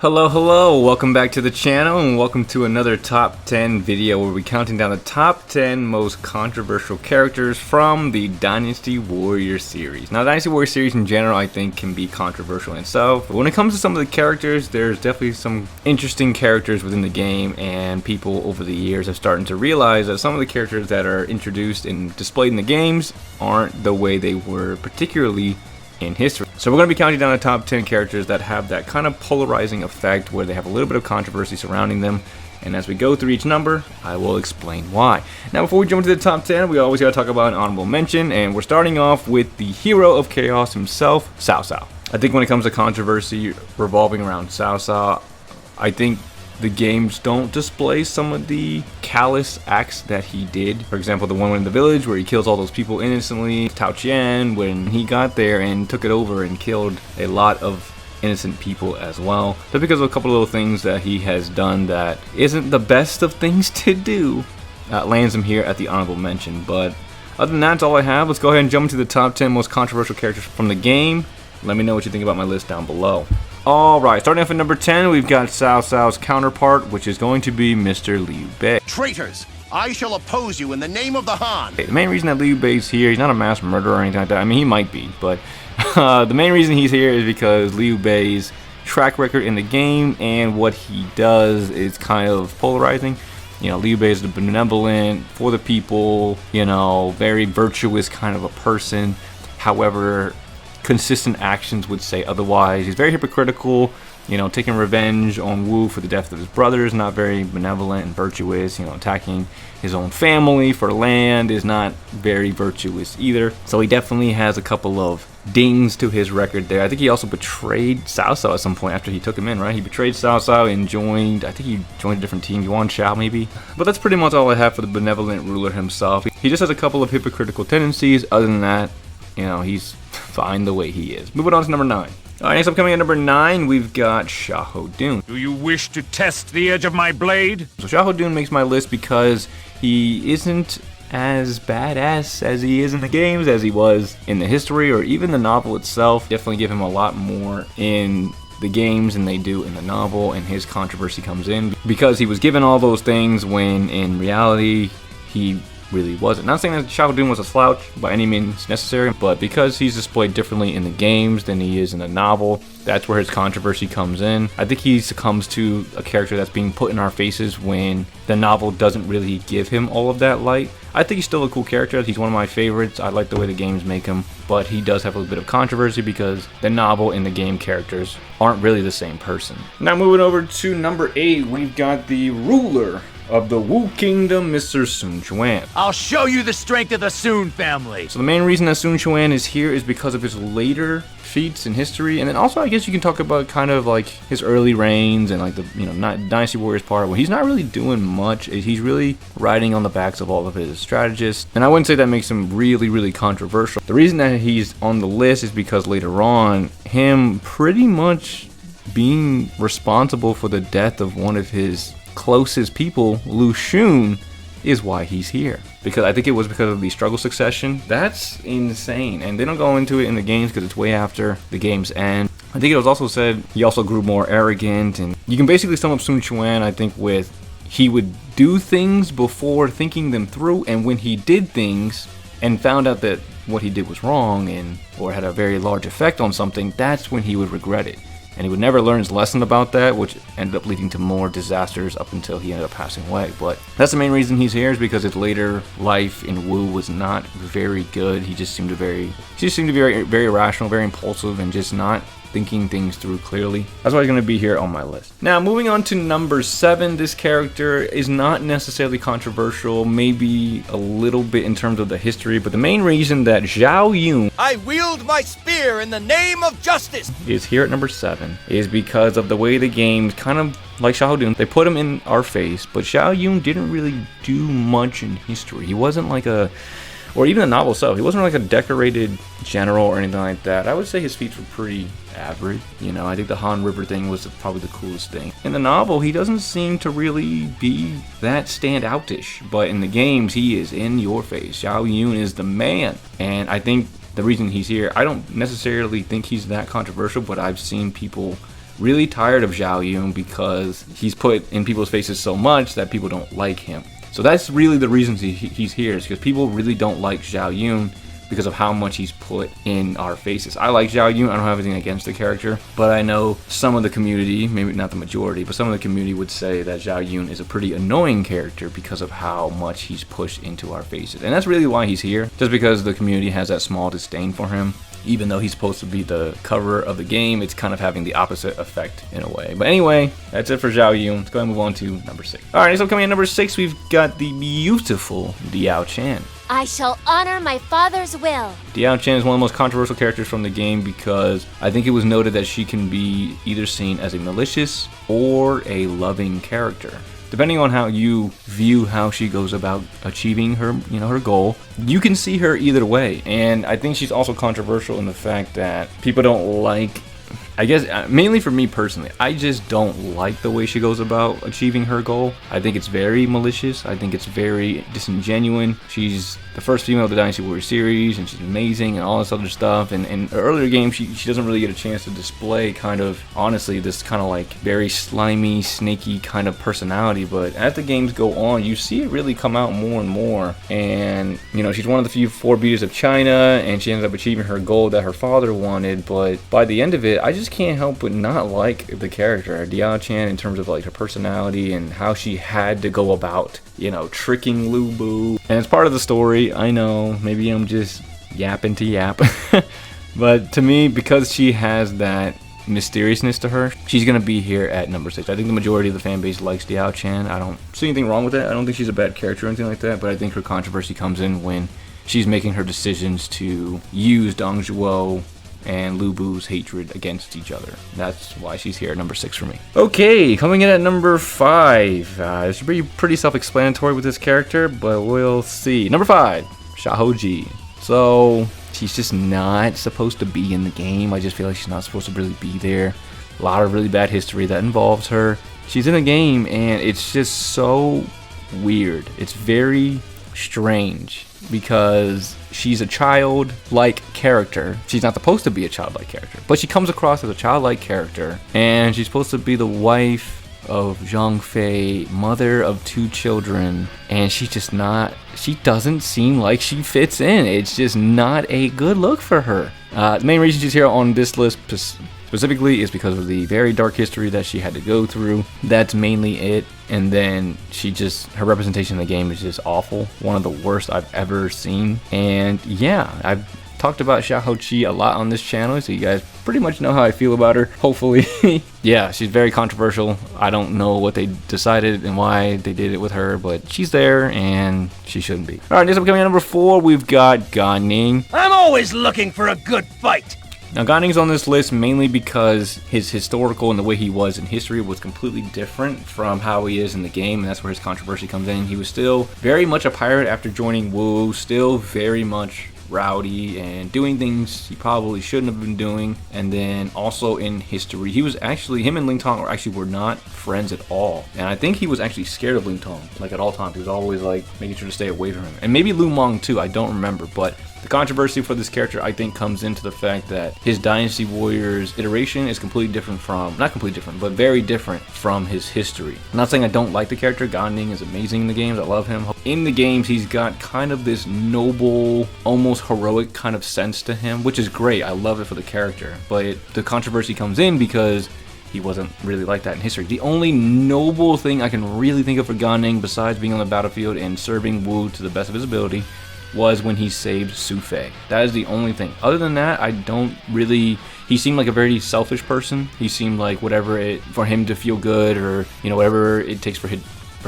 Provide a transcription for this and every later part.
Hello, welcome back to the channel and welcome to another top 10 video where we're counting down the top 10 most controversial characters from the Dynasty Warriors series. Now, the Dynasty Warriors series in general I think can be controversial in itself, but when it comes to some of the characters, there's definitely some interesting characters within the game, and people over the years have started to realize that some of the characters that are introduced and displayed in the games aren't the way they were, particularly in history. So we're going to be counting down the top 10 characters that have that kind of polarizing effect where they have a little bit of controversy surrounding them, and as we go through each number I will explain why. Now before we jump into the top 10, we always got to talk about an honorable mention, and we're starting off with the hero of chaos himself, Cao Cao. I think when it comes to controversy revolving around Cao Cao, I think the games don't display some of the callous acts that he did. For example, the one in the village where he kills all those people innocently. Touchy, when he got there and took it over and killed a lot of innocent people as well. But because of a couple of little things that he has done that isn't the best of things to do, lands him here at the honorable mention. But other than that, that's all I have. Let's go ahead and jump into the top 10 most controversial characters from the game. Let me know what you think about my list down below. Alright, starting off at number 10, we've got Cao Cao's counterpart, which is going to be Mr. Liu Bei. Traitors, I shall oppose you in the name of the Han. Okay, the main reason that Liu Bei's here, he's not a mass murderer or anything like that. I mean, he might be, but the main reason he's here is because Liu Bei's track record in the game and what he does is kind of polarizing. You know, Liu Bei is benevolent, for the people, you know, very virtuous kind of a person. However, consistent actions would say otherwise. He's very hypocritical, you know, taking revenge on Wu for the death of his brothers, not very benevolent and virtuous, you know, attacking his own family for land is not very virtuous either. So he definitely has a couple of dings to his record there. I think he also betrayed Cao Cao at some point after he took him in, right? He betrayed Cao Cao and joined, I think he joined a different team, Yuan Shao maybe. But that's pretty much all I have for the benevolent ruler himself. He just has a couple of hypocritical tendencies. Other than that, you know, he's fine the way he is. Moving on to number 9. Alright, next up coming at number 9, we've got Xiahou Dun. Do you wish to test the edge of my blade? So Xiahou Dun makes my list because he isn't as badass as he is in the games as he was in the history or even the novel itself. Definitely give him a lot more in the games than they do in the novel, and his controversy comes in because he was given all those things when in reality he really wasn't. Not saying that Xiahou Dun was a slouch by any means necessary, but because he's displayed differently in the games than he is in the novel, that's where his controversy comes in. I think he succumbs to a character that's being put in our faces when the novel doesn't really give him all of that light. I think he's still a cool character. He's one of my favorites. I like the way the games make him, but he does have a bit of controversy because the novel and the game characters aren't really the same person. Now moving over to number 8, we've got the ruler of the Wu Kingdom, Mr. Sun Quan. I'll show you the strength of the Sun family. So the main reason that Sun Quan is here is because of his later feats in history, and then also I guess you can talk about kind of like his early reigns and like the, you know, not Dynasty Warriors part where he's not really doing much. He's really riding on the backs of all of his strategists, and I wouldn't say that makes him really controversial. The reason that he's on the list is because later on, him pretty much being responsible for the death of one of his closest people, Lu Xun, is why he's here. Because I think it was because of the struggle succession. That's insane, and they don't go into it in the games because it's way after the games end. I think it was also said he also grew more arrogant, and you can basically sum up Sun Quan, I think, with he would do things before thinking them through, and when he did things and found out that what he did was wrong and or had a very large effect on something, that's when he would regret it. And he would never learn his lesson about that, which ended up leading to more disasters up until he ended up passing away. But that's the main reason he's here, is because his later life in Wu was not very good. He just seemed to be very irrational, very impulsive, and just not thinking things through clearly. That's why he's going to be here on my list. Now, moving on to number 7, this character is not necessarily controversial, maybe a little bit in terms of the history, but the main reason that Zhao Yun, I wield my spear in the name of justice, is here at number 7 is because of the way the games kind of like Xiahou Dun, they put him in our face, but Zhao Yun didn't really do much in history. He wasn't like a, or even the novel itself, he wasn't like a decorated general or anything like that. I would say his feats were pretty average. You know, I think the Han River thing was probably the coolest thing. In the novel, he doesn't seem to really be that standoutish, but in the games, he is in your face. Zhao Yun is the man, and I think the reason he's here, I don't necessarily think he's that controversial, but I've seen people really tired of Zhao Yun because he's put in people's faces so much that people don't like him. So that's really the reason he's here, is because people really don't like Zhao Yun because of how much he's put in our faces. I like Zhao Yun, I don't have anything against the character, but I know some of the community, maybe not the majority, but some of the community would say that Zhao Yun is a pretty annoying character because of how much he's pushed into our faces. And that's really why he's here, just because the community has that small disdain for him. Even though he's supposed to be the cover of the game, it's kind of having the opposite effect in a way. But anyway, that's it for Zhao Yun. Let's go ahead and move on to number 6. Alright, so coming in number 6, we've got the beautiful Diao Chan. I shall honor my father's will. Diao Chan is one of the most controversial characters from the game because I think it was noted that she can be either seen as a malicious or a loving character. Depending on how you view how she goes about achieving her, her goal, you can see her either way. And I think she's also controversial in the fact that people don't like, I guess, mainly for me personally, I just don't like the way she goes about achieving her goal. I think it's very malicious. I think it's very disingenuous. She's the first female of the Dynasty Warriors series, and she's amazing and all this other stuff. And in earlier games, she doesn't really get a chance to display kind of, honestly, this kind of like very slimy, snaky kind of personality. But as the games go on, you see it really come out more and more. And, she's one of the few 4 beauties of China, and she ended up achieving her goal that her father wanted. But by the end of it, I just can't help but not like the character, Diao Chan, in terms of like her personality and how she had to go about, tricking Lu Bu. And it's part of the story. I know, maybe I'm just yapping to yap. But to me, because she has that mysteriousness to her, she's going to be here at number 6. I think the majority of the fan base likes Diao Chan. I don't see anything wrong with it. I don't think she's a bad character or anything like that, but I think her controversy comes in when she's making her decisions to use Dong Zhuo and Lu Bu's hatred against each other. That's why she's here at number 6 for me. Okay, coming in at number 5. This should be pretty self-explanatory with this character, but we'll see. Number 5, Xiaoji. So she's just not supposed to be in the game. I just feel like she's not supposed to really be there. A lot of really bad history that involves her. She's in the game, and it's just so weird. It's very strange because she's a childlike character. She's not supposed to be a childlike character, but she comes across as a childlike character, and she's supposed to be the wife of Zhang Fei, mother of 2 children, and she's just not, she doesn't seem like she fits in. It's just not a good look for her. The main reason she's here on this list specifically is because of the very dark history that she had to go through. That's mainly it. And then her representation in the game is just awful. One of the worst I've ever seen. And yeah, I've talked about Xiaoji a lot on this channel, so you guys pretty much know how I feel about her, hopefully. Yeah, she's very controversial. I don't know what they decided and why they did it with her, but she's there and she shouldn't be. Alright, next up coming at number 4, we've got Gan Ning. I'm always looking for a good fight. Now, Gan Ning's on this list mainly because his historical and the way he was in history was completely different from how he is in the game, and that's where his controversy comes in. He was still very much a pirate after joining Wu, still very much rowdy and doing things he probably shouldn't have been doing. And then also in history, him and Ling Tong were not friends at all, and I think he was actually scared of Ling Tong, like at all times. He was always like making sure to stay away from him, and maybe Lu Meng too, I don't remember. But the controversy for this character, I think, comes into the fact that his Dynasty Warriors iteration is completely different from, not completely different, but very different from his history. I'm not saying I don't like the character. Gan Ning is amazing in the games. I love him. In the games, he's got kind of this noble, almost heroic kind of sense to him, which is great. I love it for the character. But the controversy comes in because he wasn't really like that in history. The only noble thing I can really think of for Gan Ning, besides being on the battlefield and serving Wu to the best of his ability, was when he saved Su Fei. That is the only thing. Other than that, I don't really... He seemed like a very selfish person. He seemed like for him to feel good, or whatever it takes for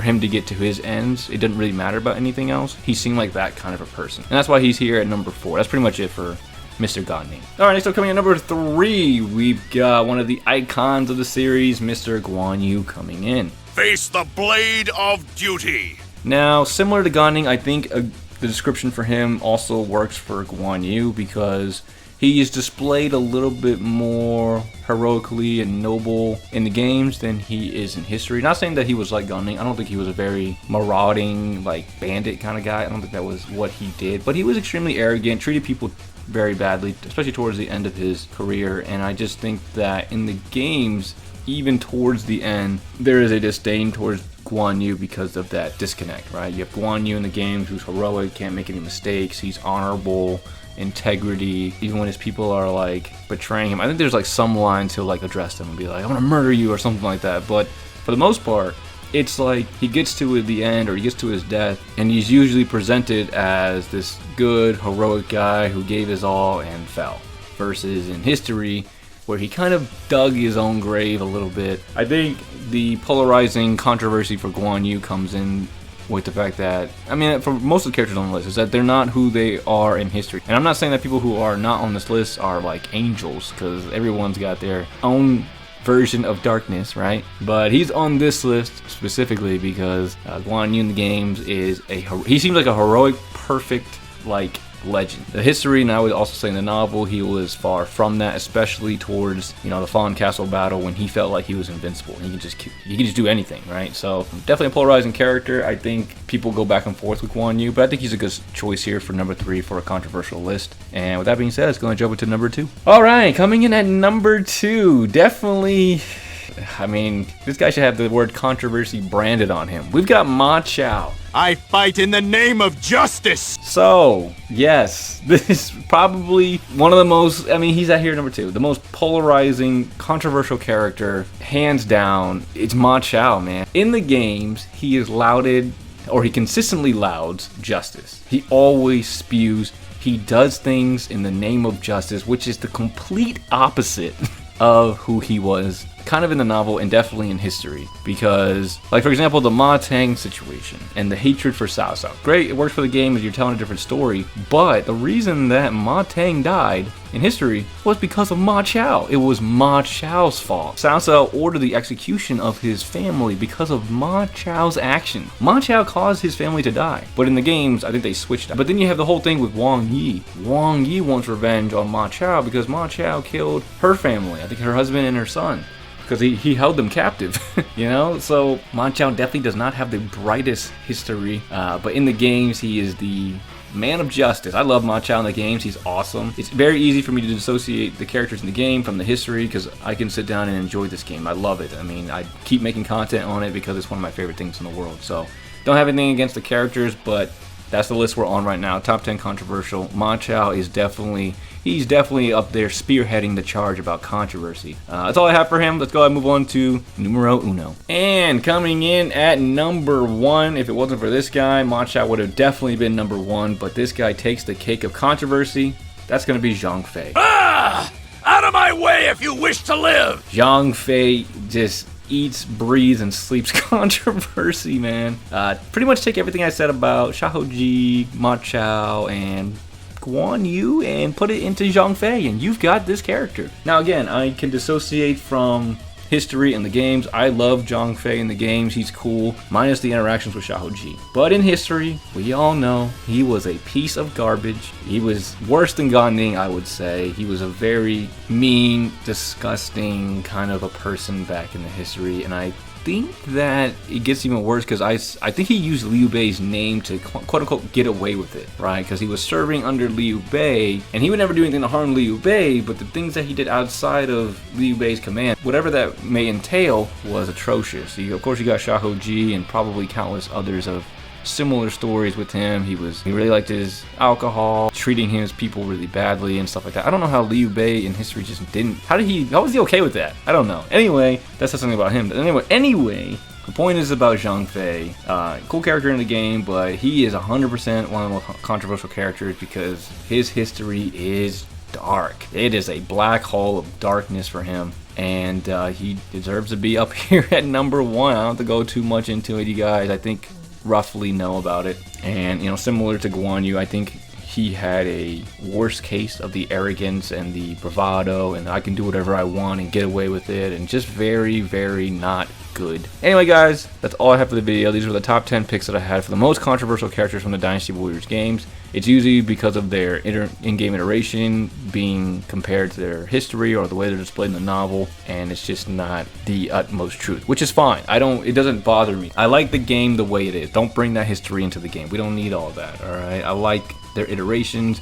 him to get to his ends, it didn't really matter about anything else. He seemed like that kind of a person, and that's why he's here at number 4. That's pretty much it for Mr. Gan Ning. Alright, next up coming at number 3, we've got one of the icons of the series, Mr. Guan Yu, coming in. Face the blade of duty. Now, similar to Gan Ning, I think the description for him also works for Guan Yu, because he is displayed a little bit more heroically and noble in the games than he is in history. Not saying that he was like Gan Ning. I don't think he was a very marauding, like bandit kind of guy. I don't think that was what he did. But he was extremely arrogant, treated people very badly, especially towards the end of his career. And I just think that in the games, even towards the end, there is a disdain towards Guan Yu because of that disconnect, right? You have Guan Yu in the games who's heroic, can't make any mistakes, he's honorable, integrity, even when his people are like betraying him. I think there's like some lines he'll like address them and be like, I'm gonna murder you or something like that. But for the most part, it's like he gets to the end or he gets to his death and he's usually presented as this good, heroic guy who gave his all and fell. Versus in history, where he kind of dug his own grave a little bit. I think the polarizing controversy for Guan Yu comes in with the fact that, I mean, for most of the characters on the list, is that they're not who they are in history. And I'm not saying that people who are not on this list are like angels, because everyone's got their own version of darkness, right? But he's on this list specifically because Guan Yu in the games is he seems like a heroic, perfect, like, legend. The history, and I would also say in the novel, he was far from that, especially towards, you know, the Fawn Castle battle when he felt like he was invincible. He could just do anything, right? So definitely a polarizing character. I think people go back and forth with Guan Yu, but I think he's a good choice here for number 3 for a controversial list. And with that being said, let's go and jump into number 2. All right, coming in at number 2, definitely, I mean, this guy should have the word controversy branded on him. We've got Ma Chao. I fight in the name of justice! So, yes, this is probably one of the most, I mean, he's at here number 2, the most polarizing, controversial character, hands down. It's Ma Chao, man. In the games, he is lauded, or he consistently louds justice. He always spews, he does things in the name of justice, which is the complete opposite of who he was kind of in the novel and definitely in history, because like for example the Ma Tang situation and the hatred for Cao Cao, great, it works for the game as you're telling a different story, but the reason that Ma Tang died in history was because of Ma Chao. It was Ma Chao's fault. Cao Cao ordered the execution of his family because of Ma Chao's action. Ma Chao caused his family to die, but in the games I think they switched that. But then you have the whole thing with Wang Yi. Wang Yi wants revenge on Ma Chao because Ma Chao killed her family, I think her husband and her son, because he held them captive, you know? So Ma Chao definitely does not have the brightest history, but in the games he is the man of justice. I love Ma Chao in the games, he's awesome. It's very easy for me to dissociate the characters in the game from the history because I can sit down and enjoy this game. I love it. I mean, I keep making content on it because it's one of my favorite things in the world. So don't have anything against the characters, but that's the list we're on right now. Top 10 controversial. Ma Chao is he's definitely up there spearheading the charge about controversy. That's all I have for him. Let's go ahead and move on to numero uno. And coming in at number 1, if it wasn't for this guy, Ma Chao would have definitely been number 1, but this guy takes the cake of controversy. That's going to be Zhang Fei. Ah! Out of my way if you wish to live! Zhang Fei just eats, breathes, and sleeps controversy, man. Pretty much take everything I said about Xiaoji, Ma Chao, and Guan Yu and put it into Zhang Fei, and you've got this character. Now again, I can dissociate from history in the games. I love Zhang Fei in the games, he's cool, minus the interactions with Xiaoji. But in history, we all know he was a piece of garbage. He was worse than Gan Ning, I would say. He was a very mean, disgusting kind of a person back in the history, and I think that it gets even worse because I think he used Liu Bei's name to quote-unquote get away with it, right? Because he was serving under Liu Bei, and he would never do anything to harm Liu Bei, but the things that he did outside of Liu Bei's command, whatever that may entail, was atrocious. Of course, you got Xiaoji and probably countless others of similar stories with him. He really liked his alcohol, treating his people really badly and stuff like that. I don't know how Liu Bei in history just didn't. How was he okay with that? I don't know. Anyway, that says something about him. But anyway, the point is about Zhang Fei. Cool character in the game, but he is 100% one of the most controversial characters because his history is dark. It is a black hole of darkness for him. And he deserves to be up here at number 1. I don't have to go too much into it, you guys. I think roughly know about it. And you know, similar to Guan Yu, I think he had a worse case of the arrogance and the bravado and I can do whatever I want and get away with it, and just very, very not good. Anyway guys, that's all I have for the video. These were the top 10 picks that I had for the most controversial characters from the Dynasty Warriors games. It's usually because of their in-game iteration being compared to their history or the way they're displayed in the novel, and it's just not the utmost truth, which is fine. It doesn't bother me. I like the game the way it is. Don't bring that history into the game. We don't need all that, alright? I like their iterations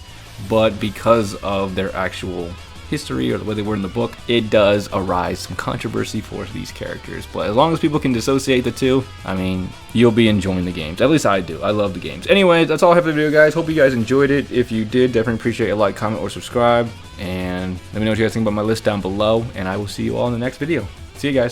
but because of their actual history or the way they were in the book, it does arise some controversy for these characters. But as long as people can dissociate the two, I mean, you'll be enjoying the games. At least I do. I love the games. Anyways, that's all I have for the video, guys. Hope you guys enjoyed it. If you did, definitely appreciate a like, comment, or subscribe. And let me know what you guys think about my list down below. And I will see you all in the next video. See you guys.